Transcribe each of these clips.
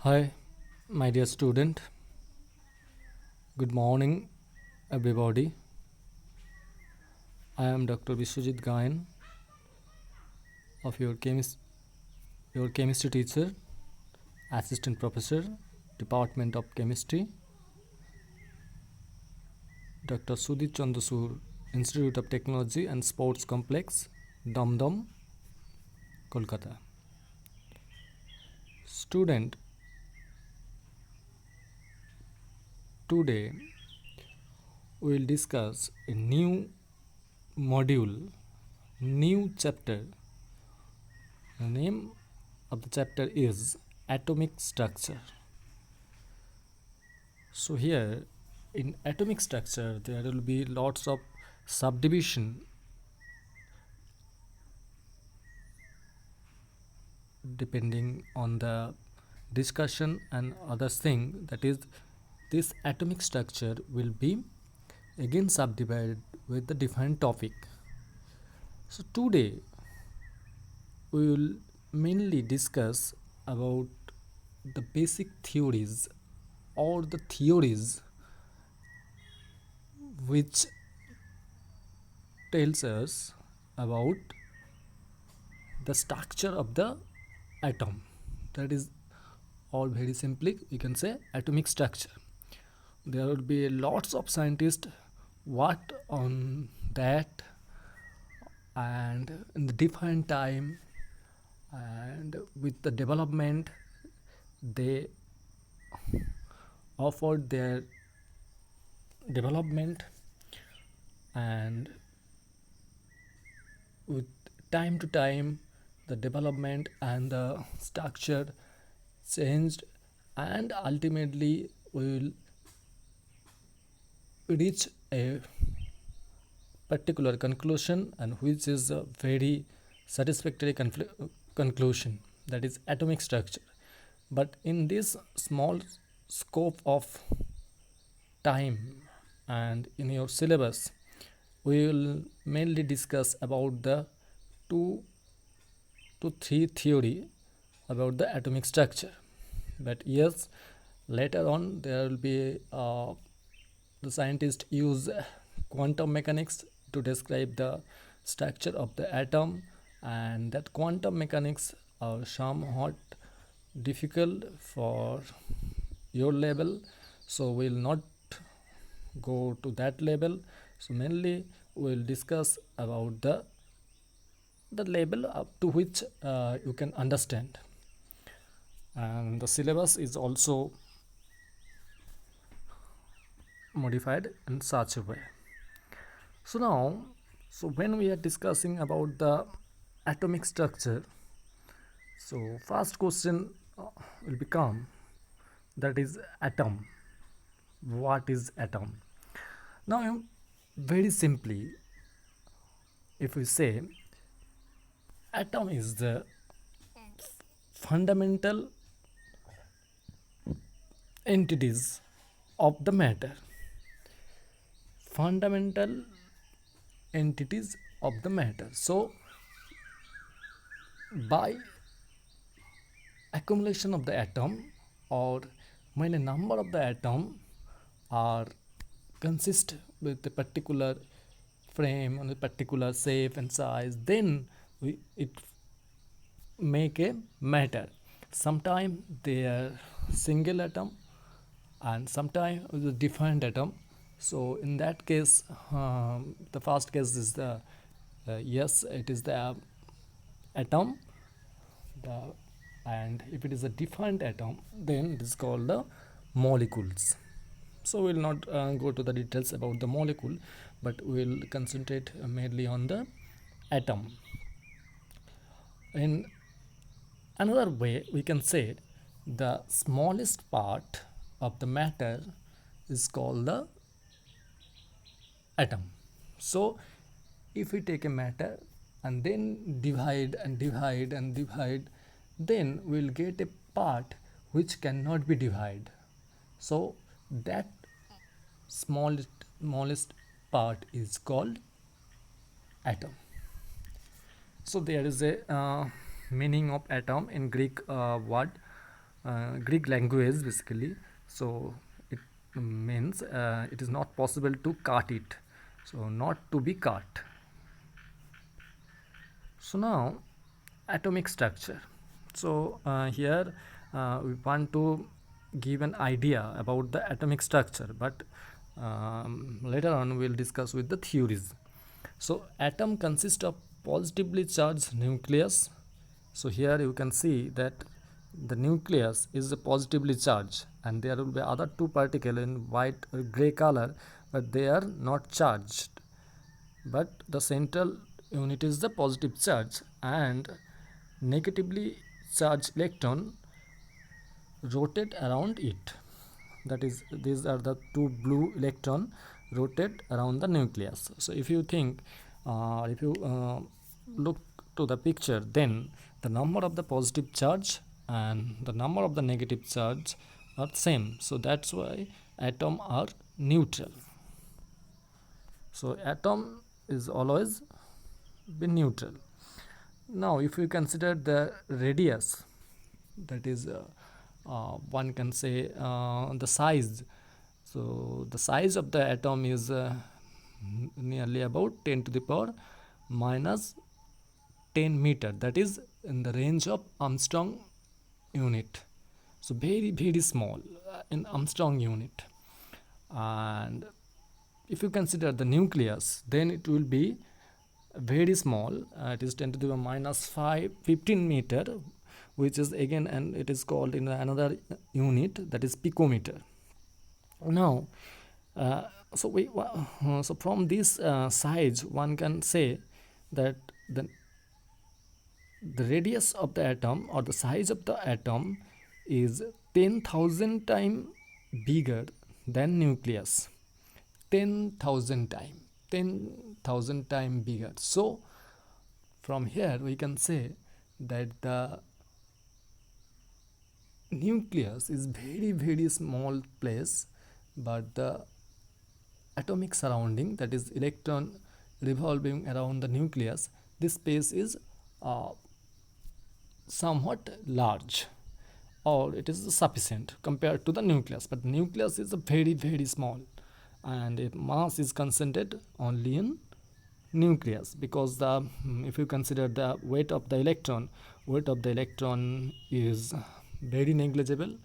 Hi, my dear student. Good morning, everybody. I am Dr. Vishwajit Gayan of your chemistry teacher, assistant professor, Department of Chemistry, Dr. Sudhir Chandrasur, Institute of Technology and Sports Complex, Dum, Kolkata. Student, today we will discuss a new module, new chapter. The name of the chapter is Atomic Structure. So here in atomic structure there will be lots of subdivision depending on the discussion and other thing, that is this atomic structure will be again subdivided with the different topic. So today we will mainly discuss about the basic theories or the theories which tells us about the structure of the atom. That is all very simply we can say atomic structure. There will be lots of scientists worked on that and in the different time, and with the development they offered their development, and with time to time the development and the structure changed, and ultimately we will reach a particular conclusion, and which is a very satisfactory conclusion, that is atomic structure. But in this small scope of time and in your syllabus we will mainly discuss about the 2 to 3 theory about the atomic structure. But yes, later on there will be the scientists use quantum mechanics to describe the structure of the atom, and that quantum mechanics are somewhat difficult for your level, so we'll not go to that level. So mainly we'll discuss about the level up to which you can understand, and the syllabus is also modified in such a way. So now, so when we are discussing about the atomic structure, so first question will become, that is atom. What is atom? Now very simply, if we say atom is the fundamental entities of the matter, fundamental entities of the matter. So by accumulation of the atom, or when a number of the atom are consist with a particular frame and a particular shape and size, then it make a matter. Sometimes they are single atom and sometimes with a different atom. So in that case, the first case is the yes, it is the atom, the, and if it is a different atom then it is called the molecules. So we'll not go to the details about the molecule, but we'll concentrate mainly on the atom. In another way we can say the smallest part of the matter is called the atom. So if we take a matter and then divide and divide and divide, then we'll get a part which cannot be divided. So that smallest part is called atom. So there is a meaning of atom in Greek word Greek language basically. So it means it is not possible to cut it. So not to be cut. So now atomic structure. So here we want to give an idea about the atomic structure, but later on we'll discuss with the theories. So atom consists of positively charged nucleus. So here you can see that the nucleus is positively charged, and there will be other two particles in white or gray color, but they are not charged, but the central unit is the positive charge, and negatively charged electron rotate around it. That is, these are the two blue electron rotate around the nucleus. So if you think, if you look to the picture, then the number of the positive charge and the number of the negative charge are same. So that's why atom are neutral. So atom is always be neutral. Now if you consider the radius, that is one can say the size. So the size of the atom is nearly about 10 to the power minus 10 meter, that is in the range of Armstrong unit. So very small in Armstrong unit. And if you consider the nucleus, then it will be very small. It is 10 to the minus 15 meter, which is again, and it is called in another unit, that is picometer. Now uh, so from this size one can say that the radius of the atom or the size of the atom is 10,000 times bigger than nucleus. 10,000 times, 10,000 times bigger. So from here we can say that the nucleus is very small place, but the atomic surrounding, that is electron revolving around the nucleus, this space is uh, somewhat large, or it is sufficient compared to the nucleus. But nucleus is a very small, and its mass is concentrated only in nucleus, because the if you consider the weight of the electron is very negligible,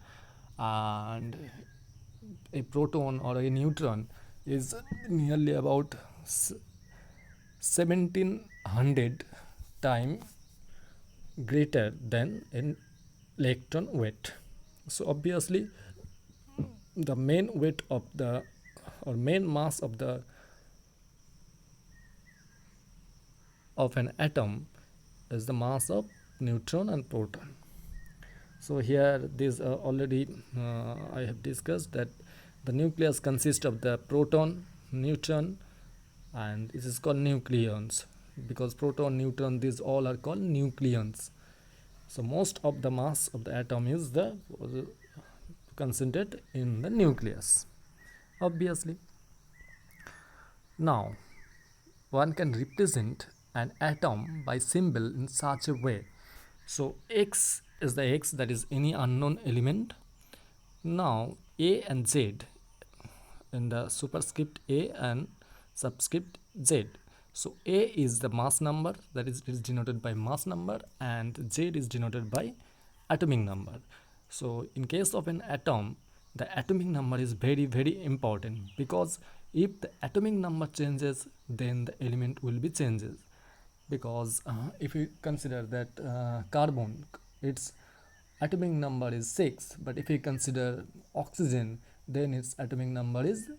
and a proton or a neutron is nearly about 1700 times greater than an electron weight. So obviously the main weight of the or main mass of the of an atom is the mass of neutron and proton. So here this already I have discussed that the nucleus consists of the proton, neutron, and this is called nucleons, because proton, neutron, these all are called nucleons. So most of the mass of the atom is the concentrated in the nucleus, obviously. Now one can represent an atom by symbol in such a way. So X is the X, that is any unknown element. Now A and Z in the superscript A and subscript Z. So A is the mass number, that is, it is denoted by mass number, and Z is denoted by atomic number. So in case of an atom, the atomic number is very important, because if the atomic number changes, then the element will be changes. Because if you consider that carbon, its atomic number is 6, but if you consider oxygen, then its atomic number is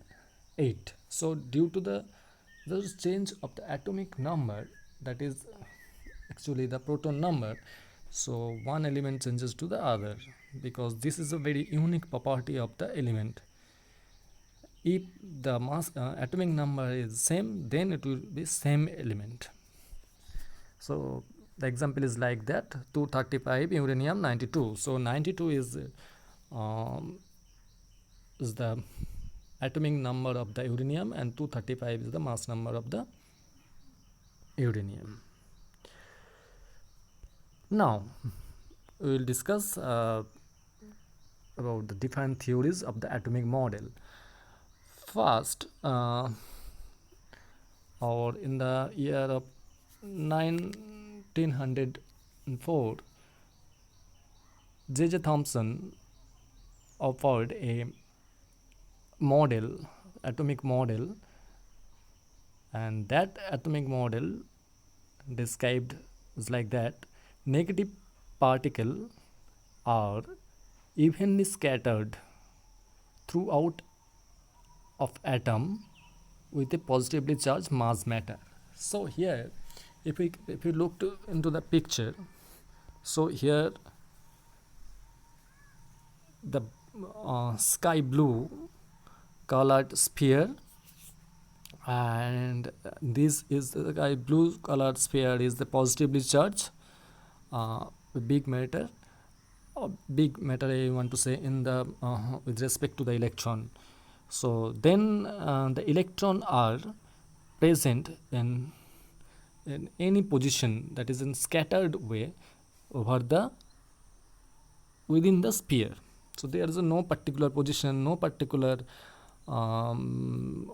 8. So due to the change of the atomic number, that is actually the proton number, so one element changes to the other, because this is a very unique property of the element. If the mass atomic number is same, then it will be same element. So the example is like that: 235 uranium 92. So 92 is the atomic number of the uranium, and 235 is the mass number of the uranium. Now we will discuss about the different theories of the atomic model. First, or in the year of 1904, J. J. Thomson offered a model, atomic model, and that atomic model described is like that: negative particles are evenly scattered throughout of atom with a positively charged mass matter. So here, if we look into the picture, so here the sky blue colored sphere, and this is the sky blue colored sphere is the positively charged uh, big matter, big matter I want to say, in the with respect to the electron. So then the electron are present in any position, that is in scattered way over the within the sphere. So there is no particular position, no particular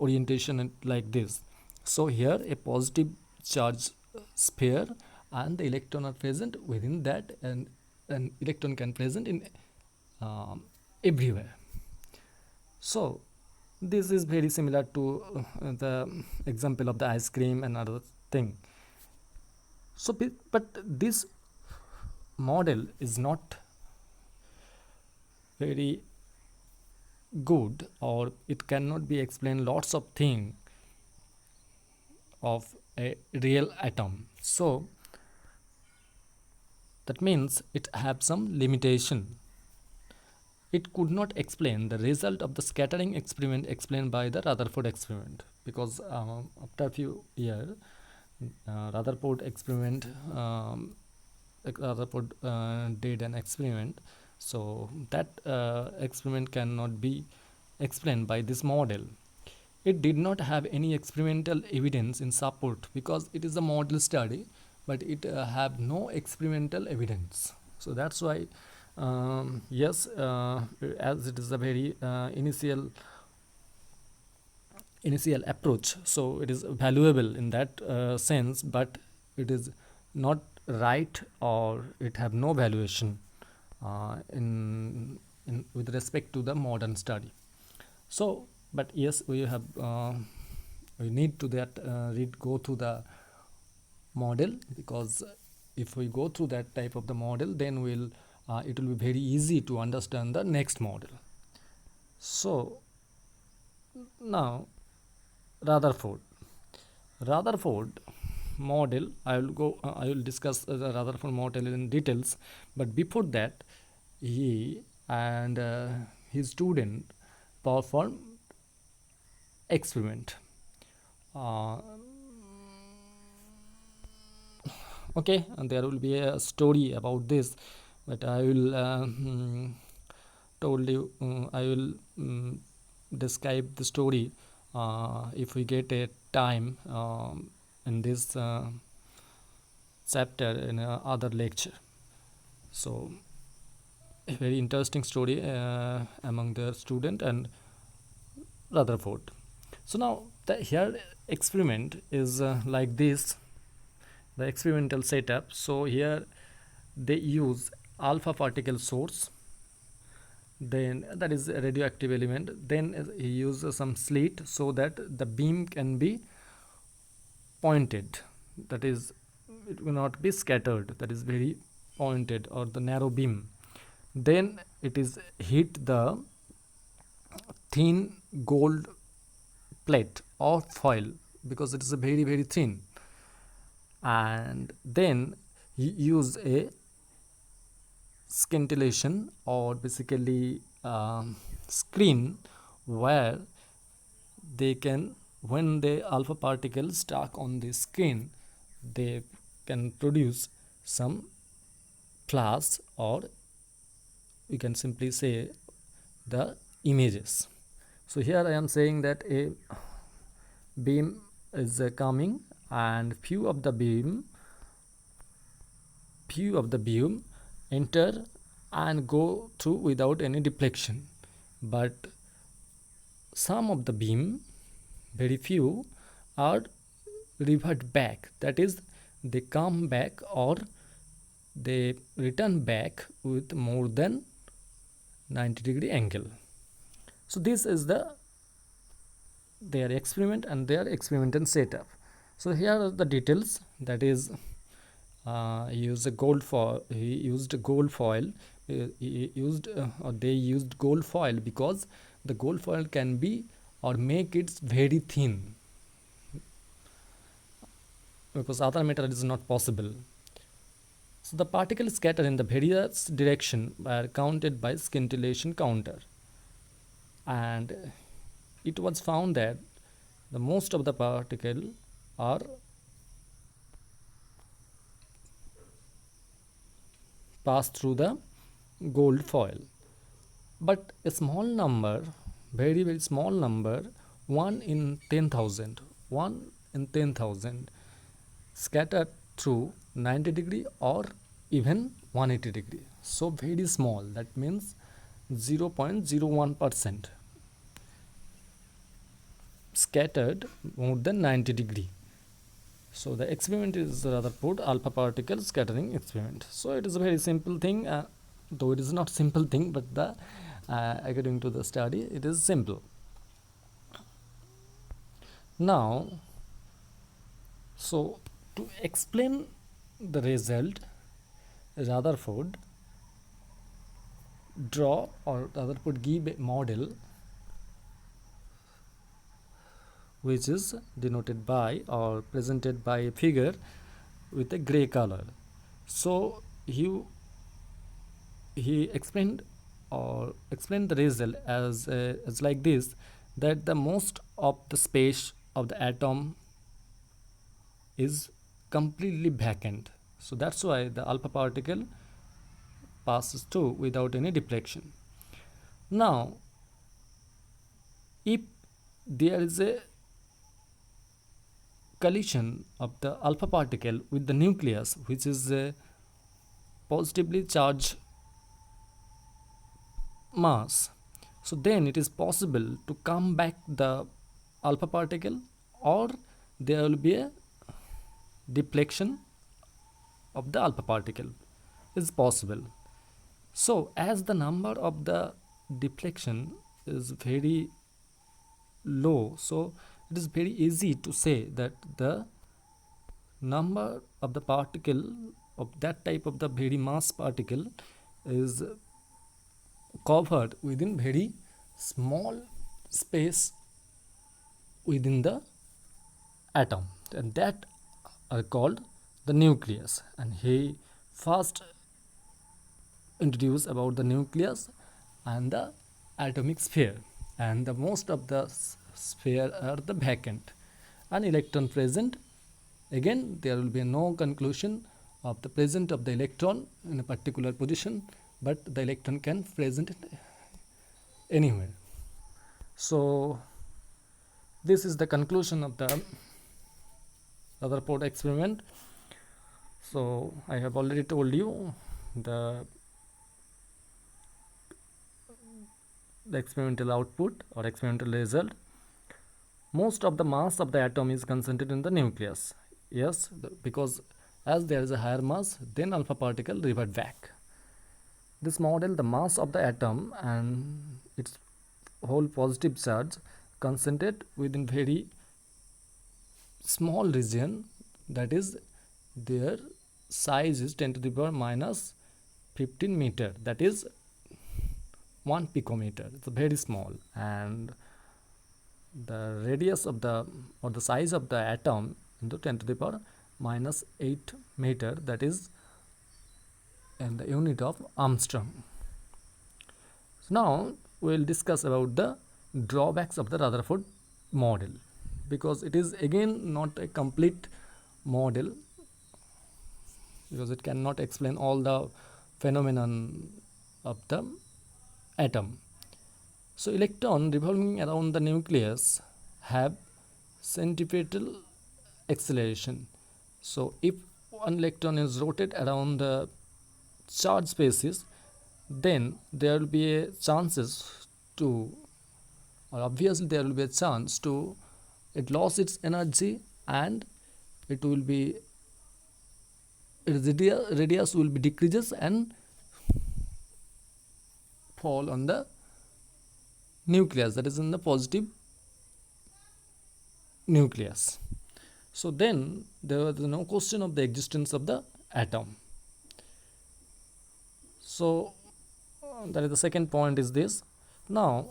orientation like this. So here a positive charge sphere and the electron are present within that, and an electron can present in everywhere. So this is very similar to the example of the ice cream and other thing. So but this model is not very good, or it cannot be explained lots of things of a real atom. So that means it have some limitation. It could not explain the result of the scattering experiment explained by the Rutherford experiment, because after a few years Rutherford experiment Rutherford did an experiment, so that experiment cannot be explained by this model. It did not have any experimental evidence in support because it is a model study, but it have no experimental evidence. So that's why yes, as it is a very initial approach, so it is valuable in that sense, but it is not right, or it have no valuation in with respect to the modern study. So but yes, we have we need to that read go through the model, because if we go through that type of the model, then we'll it will be very easy to understand the next model. So now Rutherford. Rutherford model, I will discuss the Rutherford model in details, but before that, he and his student performed experiment. Uh, okay, and there will be a story about this, but I will told you I will describe the story if we get a time in this chapter in other lecture. So a very interesting story among the student and Rutherford. So now the here experiment is like this, the experimental setup. So here they use alpha particle source, then that is a radioactive element, then he uses some slit so that the beam can be pointed, that is it will not be scattered, that is very pointed, or the narrow beam. Then it is hit the thin gold plate or foil, because it is a very thin, and then you use a scintillation, or basically screen, where they can, when the alpha particles stuck on the screen, they can produce some flash, or we can simply say the images. So here I am saying that a beam is coming, and few of the beam enter and go through without any deflection. But some of the beam, very few, are revert back, that is, they come back or they return back with more than 90-degree angle. So this is their experiment and their experimental setup. So here are the details. That is, he used a gold foil. He used gold foil. He used or they used gold foil because the gold foil can be or make it very thin, because other metal is not possible. So the particles scattered in the various direction were counted by scintillation counter, and it was found that the most of the particle are passed through the gold foil, but a small number, very very small number, 1 in 10,000, 1 in 10,000 scattered through 90-degree or even 180-degree. So very small, that means 0.01% scattered more than 90-degree. So the experiment is Rutherford alpha particle scattering experiment. So it is a very simple thing, though it is not simple thing, but the according to the study it is simple. Now, so to explain the result, Rutherford draw or Rutherford give a model which is denoted by or presented by a figure with a gray color. So he explained the result as like this, that the most of the space of the atom is completely vacant. So that's why the alpha particle passes through without any deflection. Now, if there is a collision of the alpha particle with the nucleus, which is a positively charged mass, so then it is possible to come back the alpha particle, or there will be a deflection of the alpha particle is possible. So as the number of the deflection is very low, so it is very easy to say that the number of the particle of that type of the very mass particle is covered within very small space within the atom, and that are called the nucleus. And he first introduced about the nucleus and the atomic sphere, and the most of the sphere are the vacant and electron present. Again, there will be no conclusion of the presence of the electron in a particular position, but the electron can present anywhere. So this is the conclusion of the Rutherford experiment. So I have already told you the experimental output or experimental result. Most of the mass of the atom is concentrated in the nucleus. Yes, because as there is a higher mass, then alpha particle revert back. This model, the mass of the atom and its whole positive charge concentrate within very small region, that is their size is 10 to the power minus 15 meter, that is 1 picometer. It's very small, and the radius of the or the size of the atom into 10 to the power minus 8 meter, that is in the unit of Armstrong. So now we will discuss about the drawbacks of the Rutherford model, because it is again not a complete model, because it cannot explain all the phenomenon of the atom. So electron revolving around the nucleus have centripetal acceleration. So if one electron is rotated around the charged spaces, then there will be a chances to, or obviously there will be a chance to, it lost its energy, and it will be, its radius will be decreases and fall on the nucleus, that is in the positive nucleus. So then there was no question of the existence of the atom. So that is the second point is this. Now,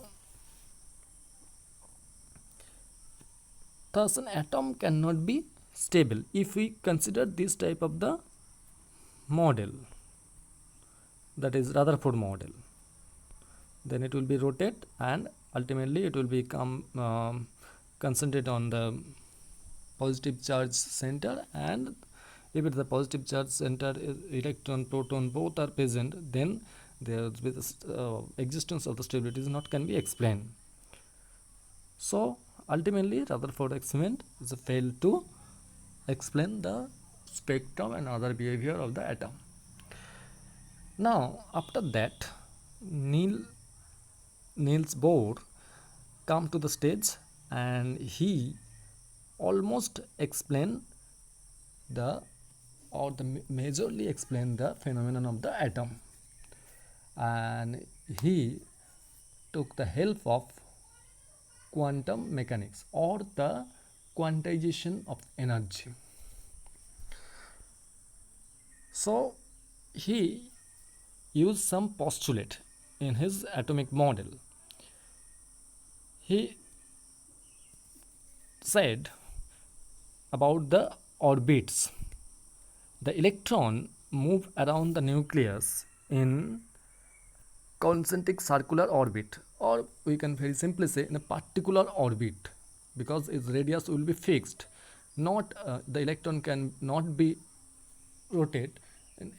thus an atom cannot be stable if we consider this type of the model, that is Rutherford model. Then it will be rotate and ultimately it will become concentrate on the positive charge center, and if it is the positive charge center, electron proton both are present, then there with existence of the stability is not can be explained. So ultimately Rutherford experiment is a fail to explain the spectrum and other behavior of the atom. Now after that, Niels Bohr come to the stage and he almost explain the, or the majorly explain the phenomenon of the atom, and he took the help of quantum mechanics or the quantization of energy. So he used some postulate in his atomic model. He said about the orbits. The electron move around the nucleus in concentric circular orbit, or we can very simply say in a particular orbit, because its radius will be fixed. Not the electron can not be rotate in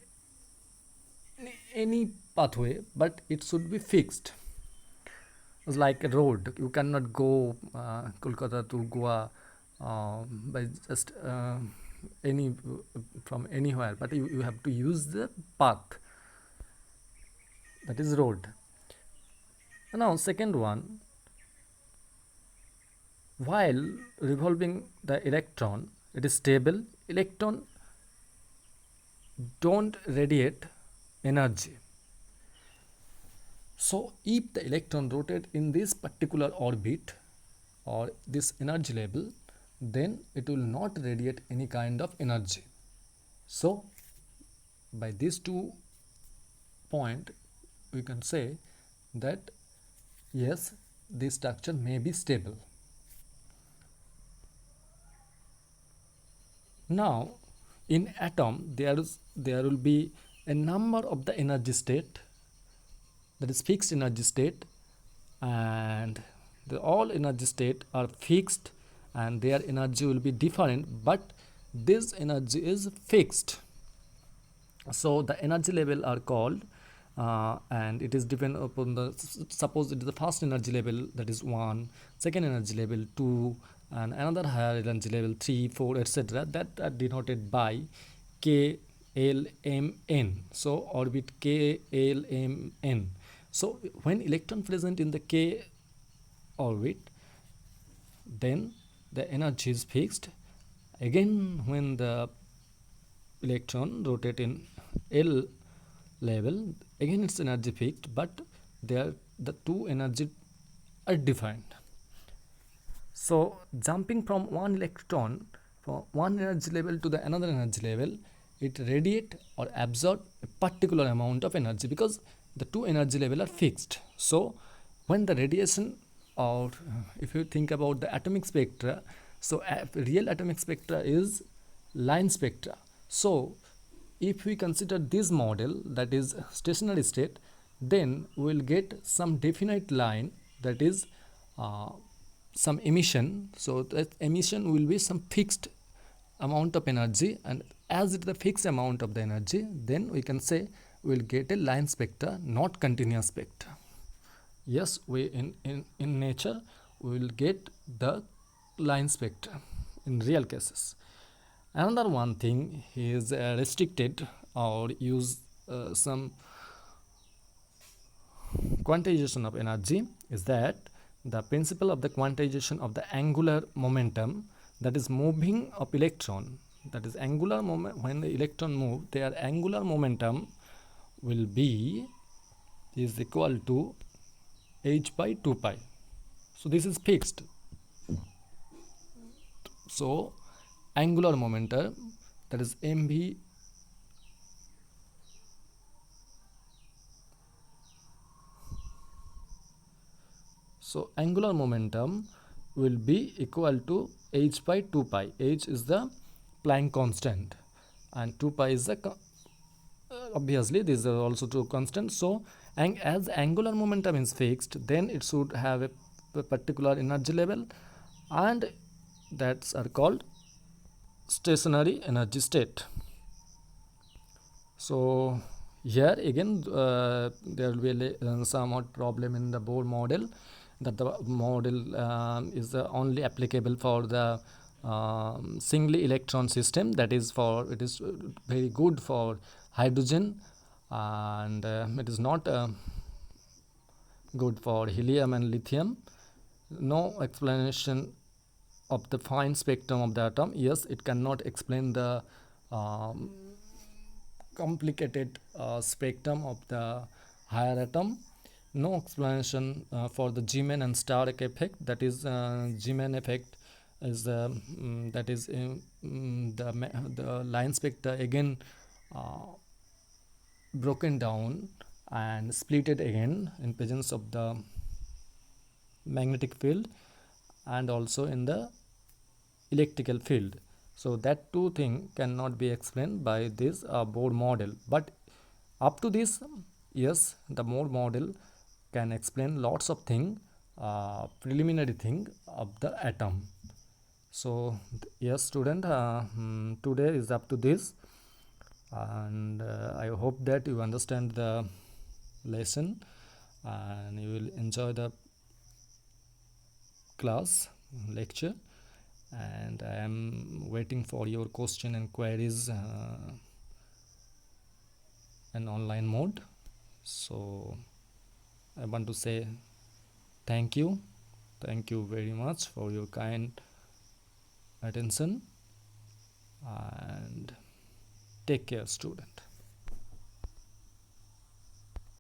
any pathway, but it should be fixed. It's like a road. You cannot go Kolkata to Goa by just any from anywhere, but you have to use the path, that is road. Now second one, while revolving the electron, it is stable. Electron don't radiate energy. So if the electron rotate in this particular orbit or this energy level, then it will not radiate any kind of energy. So by these 2 points we can say that yes, this structure may be stable. Now in atom there will be a number of the energy state, that is fixed energy state, and all energy state are fixed and their energy will be different, but this energy is fixed. So the energy level are called and it is depend upon the, suppose it is the first energy level, that is 1, second energy level 2, and another higher energy level 3, 4, etc., that are denoted by K, L, M, N. So orbit K, L, M, N. So when electron present in the K orbit, then the energy is fixed. Again when the electron rotate in L level, again its energy fixed, but there the two energy are defined. So jumping from one electron from one energy level to the another energy level, it radiate or absorb a particular amount of energy, because the two energy level are fixed. So when the radiation, or if you think about the atomic spectra, so real atomic spectra is line spectra. So if we consider this model, that is stationary state, then we will get some definite line, that is some emission. So that emission will be some fixed amount of energy, and as it is the fixed amount of the energy, then we can say we will get a line spectra, not continuous spectra. Yes, we in nature we will get the line spectra in real cases. Another one thing, is restricted or use some quantization of energy is that the principle of the quantization of the angular momentum, that is moving of electron, that is angular moment. When the electron move, their angular momentum will be is equal to h by 2 pi. So this is fixed. So angular momentum, that is mv, so angular momentum will be equal to h by 2 pi. H is the Planck constant and 2 pi is the obviously these are also two constants. So and as angular momentum is fixed, then it should have a particular energy level, and that's are called stationary energy state. So here again there will be somewhat problem in the Bohr model, that the model is only applicable for the singly electron system, that is for it is very good for hydrogen, and it is not good for helium and lithium. No explanation of the fine spectrum of the atom. Yes, it cannot explain the um, complicated spectrum of the higher atom. No explanation for the Zeeman and Stark effect, that is Zeeman effect is that is the line spectra again uh, broken down and splitted again in presence of the magnetic field and also in the electrical field. So that two thing cannot be explained by this Bohr model. But up to this, yes, the Bohr model can explain lots of thing, preliminary thing of the atom. So yes, student, today is up to this, and I hope that you understand the lesson and you will enjoy the class lecture, and I am waiting for your question and queries in online mode. So I want to say thank you very much for your kind attention, and take care, student.